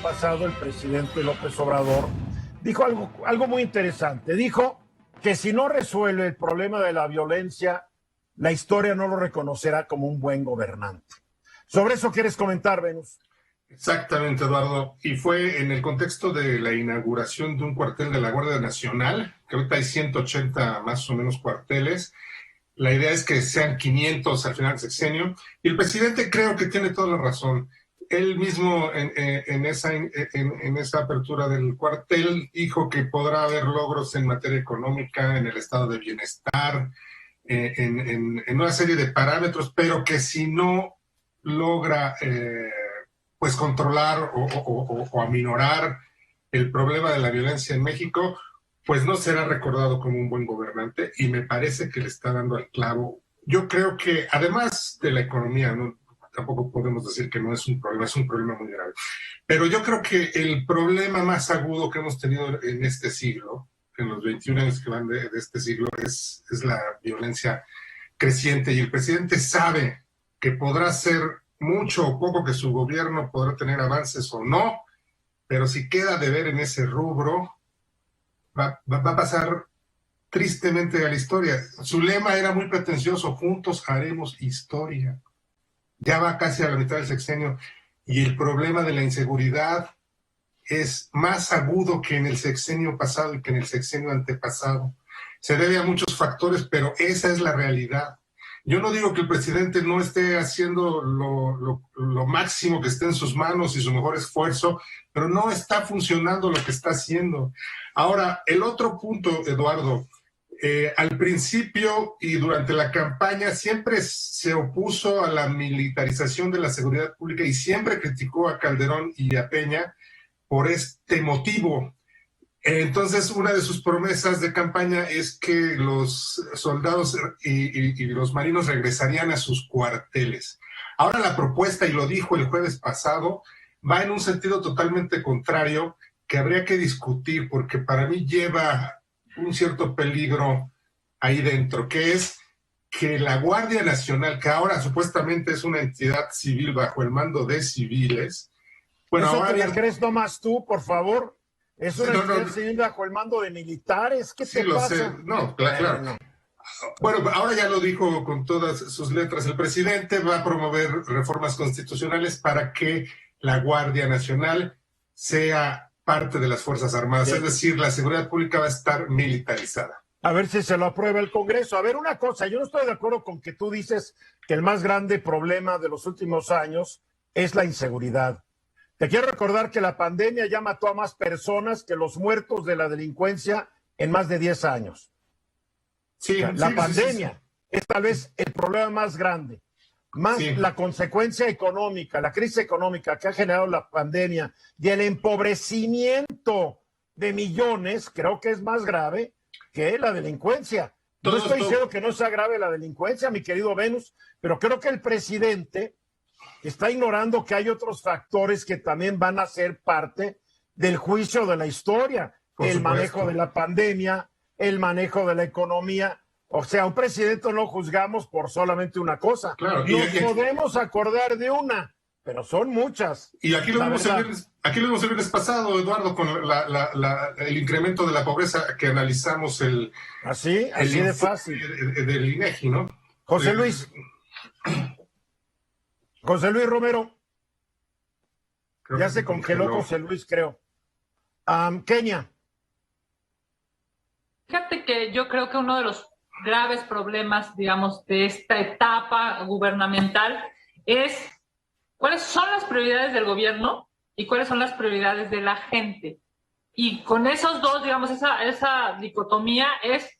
pasado el presidente López Obrador dijo algo muy interesante. Dijo que si no resuelve el problema de la violencia, la historia no lo reconocerá como un buen gobernante. ¿Sobre eso quieres comentar, Venus? Exactamente, Eduardo. Y fue en el contexto de la inauguración de un cuartel de la Guardia Nacional, que ahorita hay 180 más o menos cuarteles. La idea es que sean 500 al final del sexenio. Y el presidente creo que tiene toda la razón. Él mismo en esa apertura del cuartel dijo que podrá haber logros en materia económica, en el estado de bienestar, en una serie de parámetros, pero que si no logra pues controlar o aminorar el problema de la violencia en México, pues no será recordado como un buen gobernante, y me parece que le está dando al clavo. Yo creo que además de la economía, ¿no? Tampoco podemos decir que no es un problema muy grave, pero yo creo que el problema más agudo que hemos tenido en este siglo, en los 21 años que van de este siglo, es la violencia creciente, y el presidente sabe que podrá ser mucho o poco, que su gobierno podrá tener avances o no, pero si queda de ver en ese rubro, va a pasar tristemente a la historia. Su lema era muy pretencioso: juntos haremos historia. Ya va casi a la mitad del sexenio, y el problema de la inseguridad es más agudo que en el sexenio pasado y que en el sexenio antepasado. Se debe a muchos factores, pero esa es la realidad. Yo no digo que el presidente no esté haciendo lo máximo que esté en sus manos y su mejor esfuerzo, pero no está funcionando lo que está haciendo. Ahora, el otro punto, Eduardo, al principio y durante la campaña siempre se opuso a la militarización de la seguridad pública y siempre criticó a Calderón y a Peña por este motivo. Entonces, una de sus promesas de campaña es que los soldados y los marinos regresarían a sus cuarteles. Ahora la propuesta, y lo dijo el jueves pasado, va en un sentido totalmente contrario, que habría que discutir, porque para mí lleva un cierto peligro ahí dentro, que es que la Guardia Nacional, que ahora supuestamente es una entidad civil bajo el mando de civiles, bueno, ¿Eso ahora te la crees nomás tú, por favor? ¿Es sí, una no, entidad civil bajo el mando de militares? ¿Qué sí te lo sé, pasa? no, claro. Bueno, Bueno, ahora ya lo dijo con todas sus letras el presidente: va a promover reformas constitucionales para que la Guardia Nacional sea parte de las Fuerzas Armadas, es decir, la seguridad pública va a estar militarizada. a ver si se lo aprueba el Congreso. A ver, una cosa, yo no estoy de acuerdo con que tú dices que el más grande problema de los últimos años es la inseguridad. Te quiero recordar que la pandemia ya mató a más personas que los muertos de la delincuencia en más de 10 años. Sí, O sea, la sí, pandemia es tal vez el problema más grande, más sí. la consecuencia económica, la crisis económica que ha generado la pandemia y el empobrecimiento de millones, creo que es más grave que la delincuencia. No estoy diciendo que no sea grave la delincuencia, mi querido Venus, pero creo que el presidente está ignorando que hay otros factores que también van a ser parte del juicio de la historia. El manejo de la pandemia, el manejo de la economía. O sea, un presidente no juzgamos por solamente una cosa. Claro, Nos podemos acordar de una, pero son muchas. Y aquí lo vimos el viernes pasado, Eduardo, con el incremento de la pobreza que analizamos así de fácil. Del INEGI, ¿no? José Luis Romero. Ya se congeló José Luis, creo. Kenia. Fíjate que yo creo que uno de los graves problemas, digamos, de esta etapa gubernamental es cuáles son las prioridades del gobierno y cuáles son las prioridades de la gente. Y con esos dos, digamos, esa dicotomía es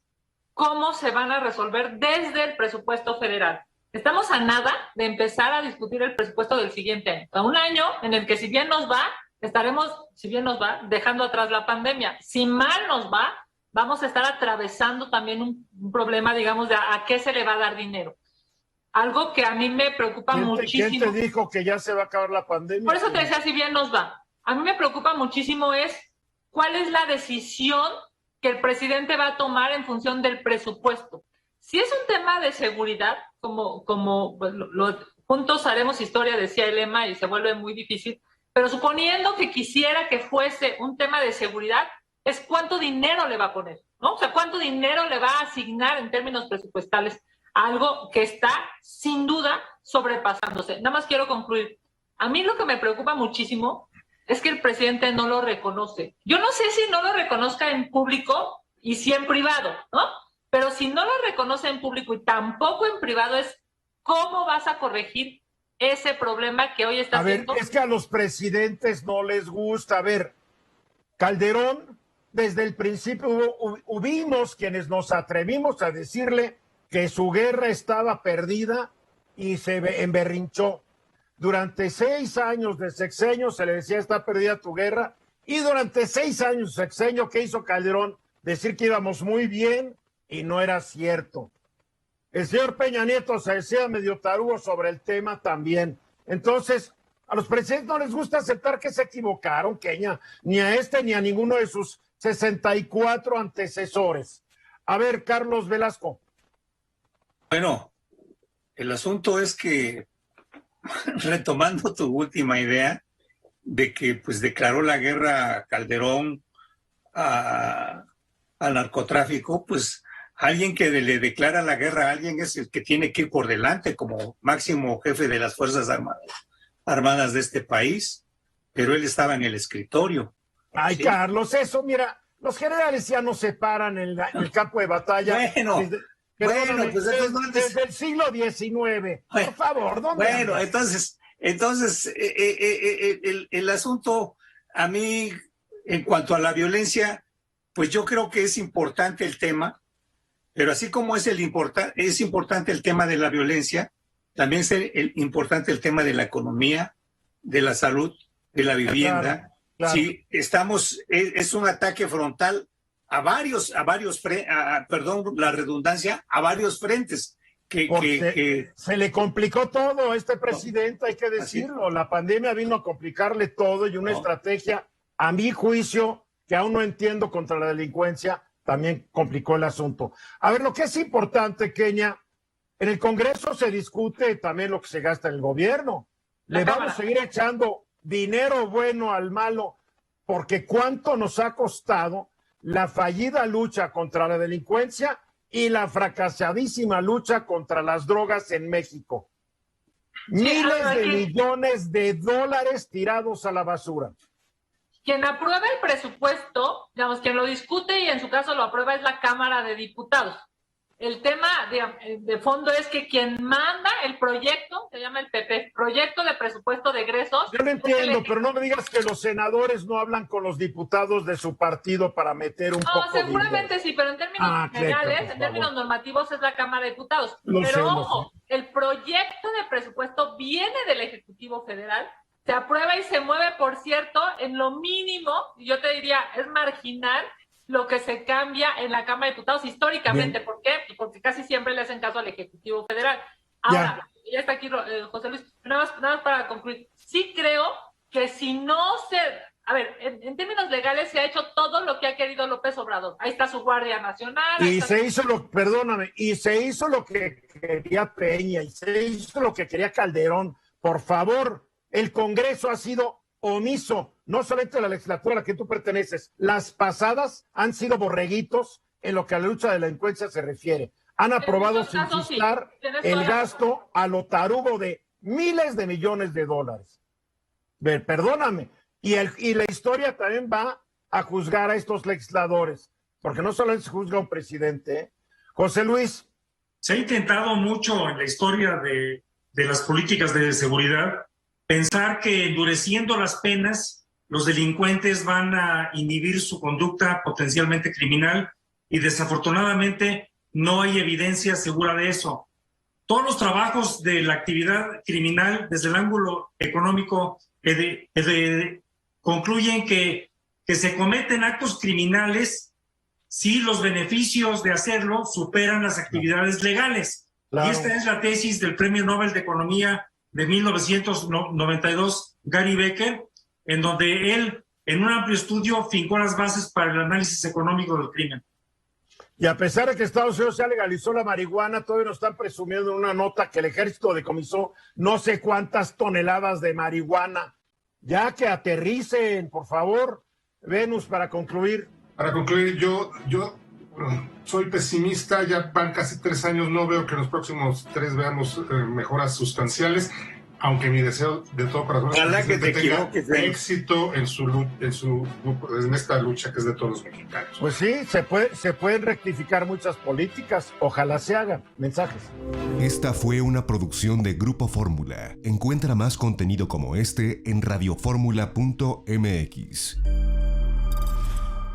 cómo se van a resolver desde el presupuesto federal. Estamos a nada de empezar a discutir el presupuesto del siguiente año. A un año en el que, si bien nos va, dejando atrás la pandemia. Si mal nos va, vamos a estar atravesando también un problema, digamos, de a qué se le va a dar dinero. Algo que a mí me preocupa muchísimo. ¿Quién te dijo que ya se va a acabar la pandemia? Por eso te decía, si bien nos va. A mí me preocupa muchísimo es cuál es la decisión que el presidente va a tomar en función del presupuesto. Si es un tema de seguridad, como pues, juntos haremos historia, decía el lema, y se vuelve muy difícil, Pero suponiendo que quisiera que fuese un tema de seguridad, es cuánto dinero le va a poner, ¿no? O sea, cuánto dinero le va a asignar en términos presupuestales a algo que está, sin duda, sobrepasándose. Nada más quiero concluir. A mí lo que me preocupa muchísimo es que el presidente no lo reconoce. Yo no sé si no lo reconozca en público y si en privado, ¿no? Pero si no lo reconoce en público y tampoco en privado, es cómo vas a corregir ese problema que hoy está haciendo. A ver, es que a los presidentes no les gusta. A ver, Calderón, desde el principio hubimos quienes nos atrevimos a decirle que su guerra estaba perdida y se emberrinchó. Durante 6 años de sexenio se le decía está perdida tu guerra, y durante 6 años de sexenio, ¿qué hizo Calderón? Decir que íbamos muy bien y no era cierto. El señor Peña Nieto se decía medio tarugo sobre el tema también. Entonces, a los presidentes no les gusta aceptar que se equivocaron, Kenia, ni a este ni a ninguno de sus 64 antecesores. A ver, Carlos Velasco. Bueno, el asunto es que, retomando tu última idea de que pues declaró la guerra Calderón al narcotráfico, pues alguien que le declara la guerra a alguien es el que tiene que ir por delante como máximo jefe de las Fuerzas Armadas de este país, pero él estaba en el escritorio. Ay, ¿sí? Carlos, eso, mira, los generales ya no se paran en el campo de batalla. Bueno, pues desde el siglo XIX. Por favor, ¿dónde Bueno, andas? entonces el asunto, a mí, en cuanto a la violencia, pues yo creo que es importante el tema, pero así como es importante el tema de la violencia, también es importante el tema de la economía, de la salud, de la vivienda. Claro. Sí, es un ataque frontal a varios frentes que se le complicó todo a este presidente, hay que decirlo. La pandemia vino a complicarle todo y una estrategia, a mi juicio, que aún no entiendo, contra la delincuencia, también complicó el asunto. A ver, lo que es importante, Kenia, en el Congreso se discute también lo que se gasta en el gobierno. Le vamos a seguir echando dinero bueno al malo, porque cuánto nos ha costado la fallida lucha contra la delincuencia y la fracasadísima lucha contra las drogas en México. Miles de millones de dólares tirados a la basura. Quien aprueba el presupuesto, digamos, quien lo discute y en su caso lo aprueba es la Cámara de Diputados. El tema de fondo es que quien manda el proyecto, se llama el PP, Proyecto de Presupuesto de Egresos. Yo lo entiendo, pero no me digas que los senadores no hablan con los diputados de su partido para meter un poco de... No, seguramente sí, pero en términos generales, en términos normativos es la Cámara de Diputados. Pero ojo, el proyecto de presupuesto viene del Ejecutivo Federal, se aprueba y se mueve, por cierto, en lo mínimo, yo te diría, es marginal, lo que se cambia en la Cámara de Diputados históricamente. Bien. ¿Por qué? Porque casi siempre le hacen caso al Ejecutivo Federal. Ahora, ya está aquí José Luis, nada más para concluir. Sí creo que si no se... A ver, en términos legales se ha hecho todo lo que ha querido López Obrador. Ahí está su Guardia Nacional. Y se hizo y se hizo lo que quería Peña, y se hizo lo que quería Calderón. Por favor, el Congreso ha sido omiso, no solamente la legislatura a la que tú perteneces, las pasadas han sido borreguitos en lo que a la lucha de la delincuencia se refiere. Han aprobado sin chistar el gasto a lo tarugo de miles de millones de dólares. Perdóname, y la historia también va a juzgar a estos legisladores, porque no solo se juzga a un presidente, ¿eh? José Luis. Se ha intentado mucho en la historia de las políticas de seguridad pensar que endureciendo las penas, los delincuentes van a inhibir su conducta potencialmente criminal, y desafortunadamente no hay evidencia segura de eso. Todos los trabajos de la actividad criminal desde el ángulo económico concluyen que se cometen actos criminales si los beneficios de hacerlo superan las actividades legales. Claro. Y esta es la tesis del Premio Nobel de Economía de 1992, Gary Becker, en donde él, en un amplio estudio, fincó las bases para el análisis económico del crimen. Y a pesar de que Estados Unidos ya legalizó la marihuana, todavía nos están presumiendo en una nota que el ejército decomisó no sé cuántas toneladas de marihuana Ya que aterricen, por favor. Venus, para concluir. Para concluir, yo soy pesimista, ya van casi 3 años, no veo que en los próximos 3 veamos mejoras sustanciales, aunque mi deseo de todo corazón Ojalá es que te tenga equivoques, éxito en esta lucha que es de todos los mexicanos. Pues sí, se pueden rectificar muchas políticas, ojalá se hagan. Mensajes. Esta fue una producción de Grupo Fórmula. Encuentra más contenido como este en radioformula.mx.